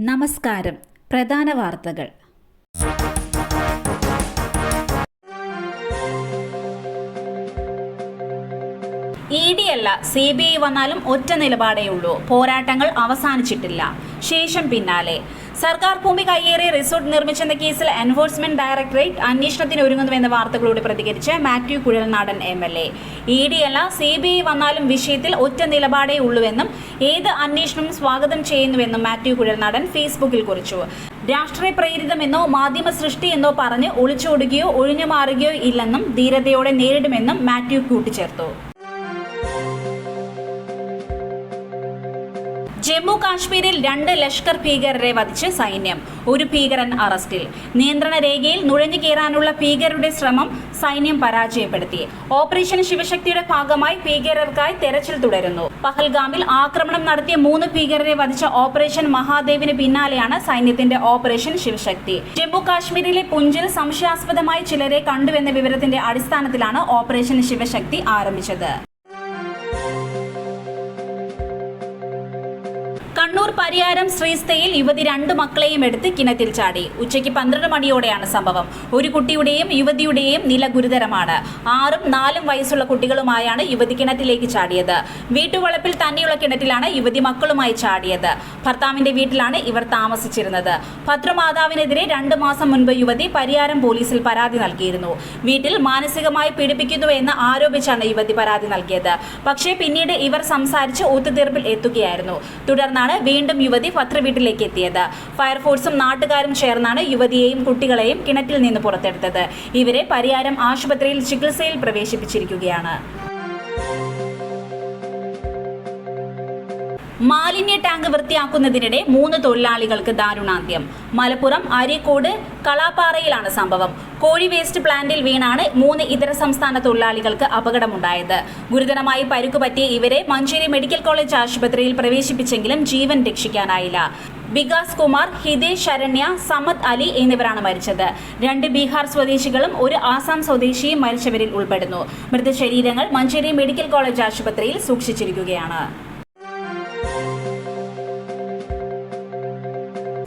നമസ്കാരം. പ്രധാന വാർത്തകൾ. ഇഡി അല്ല CBI വന്നാലും ഒറ്റ നിലപാടേയുള്ളൂ. പോരാട്ടങ്ങൾ അവസാനിച്ചിട്ടില്ല. ശേഷം പിന്നാലെ. സർക്കാർ ഭൂമി കയ്യേറി റിസോർട്ട് നിർമ്മിച്ചെന്ന കേസിൽ എൻഫോഴ്സ്മെന്റ് ഡയറക്ടറേറ്റ് അന്വേഷണത്തിന് ഒരുങ്ങുന്നുവെന്ന വാർത്തകളോട് പ്രതികരിച്ച് മാത്യു കുഴൽനാടൻ MLA. ഇഡി അല്ല CBI വന്നാലും വിഷയത്തിൽ ഒറ്റ നിലപാടേ ഉള്ളൂവെന്നും ഏത് അന്വേഷണവും സ്വാഗതം ചെയ്യുന്നുവെന്നും മാത്യു കുഴൽനാടൻ ഫേസ്ബുക്കിൽ കുറിച്ചു. രാഷ്ട്രീയ പ്രേരിതമെന്നോ മാധ്യമ സൃഷ്ടിയെന്നോ പറഞ്ഞ് ഒളിച്ചോടുകയോ ഒഴിഞ്ഞുമാറുകയോ ഇല്ലെന്നും ധീരതയോടെ നേരിടുമെന്നും മാത്യു കൂട്ടിച്ചേർത്തു. ജമ്മു കാശ്മീരിൽ 2 ലഷ്കർ ഭീകരരെ വധിച്ച് സൈന്യം. ഒരു ഭീകരൻ അറസ്റ്റിൽ. നിയന്ത്രണ രേഖയിൽ നുഴഞ്ഞു കയറാനുള്ള ഭീകരരുടെ ശ്രമം സൈന്യം പരാജയപ്പെടുത്തി. ഓപ്പറേഷൻ ശിവശക്തിയുടെ ഭാഗമായി ഭീകരർക്കായി തെരച്ചിൽ തുടരുന്നു. പഹൽഗാമിൽ ആക്രമണം നടത്തിയ 3 ഭീകരരെ വധിച്ച ഓപ്പറേഷൻ മഹാദേവിന് പിന്നാലെയാണ് സൈന്യത്തിന്റെ ഓപ്പറേഷൻ ശിവശക്തി. ജമ്മു കാശ്മീരിലെ പുഞ്ചിൽ സംശയാസ്പദമായി ചിലരെ കണ്ടുവെന്ന വിവരത്തിന്റെ അടിസ്ഥാനത്തിലാണ് ഓപ്പറേഷൻ ശിവശക്തി ആരംഭിച്ചത്. കണ്ണൂർ പരിയാരം ശ്രീസ്തയിൽ യുവതി 2 മക്കളെയും എടുത്ത് കിണറ്റിൽ ചാടി. ഉച്ചയ്ക്ക് 12 മണിയോടെയാണ് സംഭവം. ഒരു കുട്ടിയുടെയും യുവതിയുടെയും നില ഗുരുതരമാണ്. 6ഉം 4ഉം വയസ്സുള്ള കുട്ടികളുമായാണ് യുവതി കിണറ്റിലേക്ക് ചാടിയത്. വീട്ടുവളപ്പിൽ തന്നെയുള്ള കിണറ്റിലാണ് യുവതി മക്കളുമായി ചാടിയത്. ഭർത്താവിന്റെ വീട്ടിലാണ് ഇവർ താമസിച്ചിരുന്നത്. ഭദ്രമാതാവിനെതിരെ 2 മാസം മുൻപ് യുവതി പരിയാരം പോലീസിൽ പരാതി നൽകിയിരുന്നു. വീട്ടിൽ മാനസികമായി പീഡിപ്പിക്കുന്നു എന്ന് ആരോപിച്ചാണ് യുവതി പരാതി നൽകിയത്. പക്ഷേ പിന്നീട് ഇവർ സംസാരിച്ച് ഒത്തുതീർപ്പിൽ എത്തുകയായിരുന്നു. തുടർന്നാണ് വീണ്ടും യുവതി ഭർത്തൃവീട്ടിലേക്ക് എത്തിയത്. ഫയർഫോഴ്സും നാട്ടുകാരും ചേർന്നാണ് യുവതിയെയും കുട്ടികളെയും കിണറ്റിൽ നിന്ന് പുറത്തെടുത്തത്. ഇവരെ പരിയാരം ആശുപത്രിയിൽ ചികിത്സയിൽ പ്രവേശിപ്പിച്ചിരിക്കുകയാണ്. മാലിന്യ ടാങ്ക് വൃത്തിയാക്കുന്നതിനിടെ 3 തൊഴിലാളികൾക്ക് ദാരുണാന്ത്യം. മലപ്പുറം അരീക്കോട് കളാപ്പാറയിലാണ് സംഭവം. കോഴി വേസ്റ്റ് പ്ലാന്റിൽ വീണാണ് 3 ഇതര സംസ്ഥാന തൊഴിലാളികൾക്ക് അപകടമുണ്ടായത്. ഗുരുതരമായി പരുക്കുപറ്റിയ ഇവരെ മഞ്ചേരി മെഡിക്കൽ കോളേജ് ആശുപത്രിയിൽ പ്രവേശിപ്പിച്ചെങ്കിലും ജീവൻ രക്ഷിക്കാനായില്ല. വികാസ് കുമാർ, ഹിതേഷ് ശരണ്യ, സമദ് അലി എന്നിവരാണ് മരിച്ചത്. 2 ബീഹാർ സ്വദേശികളും 1 ആസാം സ്വദേശിയും മരിച്ചവരിൽ ഉൾപ്പെടുന്നു. മൃതശരീരങ്ങൾ മഞ്ചേരി മെഡിക്കൽ കോളേജ് ആശുപത്രിയിൽ സൂക്ഷിച്ചിരിക്കുകയാണ്.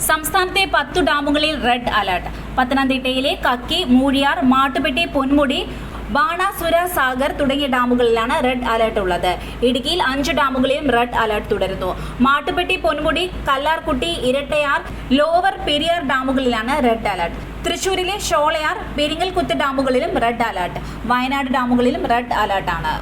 സംസ്ഥാനത്തെ 10 ഡാമുകളിൽ റെഡ് അലർട്ട്. പത്തനംതിട്ടയിലെ കക്കി, മൂഴിയാർ, മാട്ടുപ്പെട്ടി, പൊന്മുടി, ബാണാസുര സാഗർ തുടങ്ങിയ ഡാമുകളിലാണ് റെഡ് അലർട്ട് ഉള്ളത്. ഇടുക്കിയിൽ 5 ഡാമുകളിലും റെഡ് അലർട്ട് തുടരുന്നു. മാട്ടുപ്പെട്ടി, പൊന്മുടി, കല്ലാർകുട്ടി, ഇരട്ടയാർ, ലോവർ പെരിയാർ ഡാമുകളിലാണ് റെഡ് അലർട്ട്. തൃശൂരിലെ ഷോളയാർ, പെരിങ്ങൽകുത്ത് ഡാമുകളിലും റെഡ് അലർട്ട്. വയനാട് ഡാമുകളിലും റെഡ് അലർട്ടാണ്.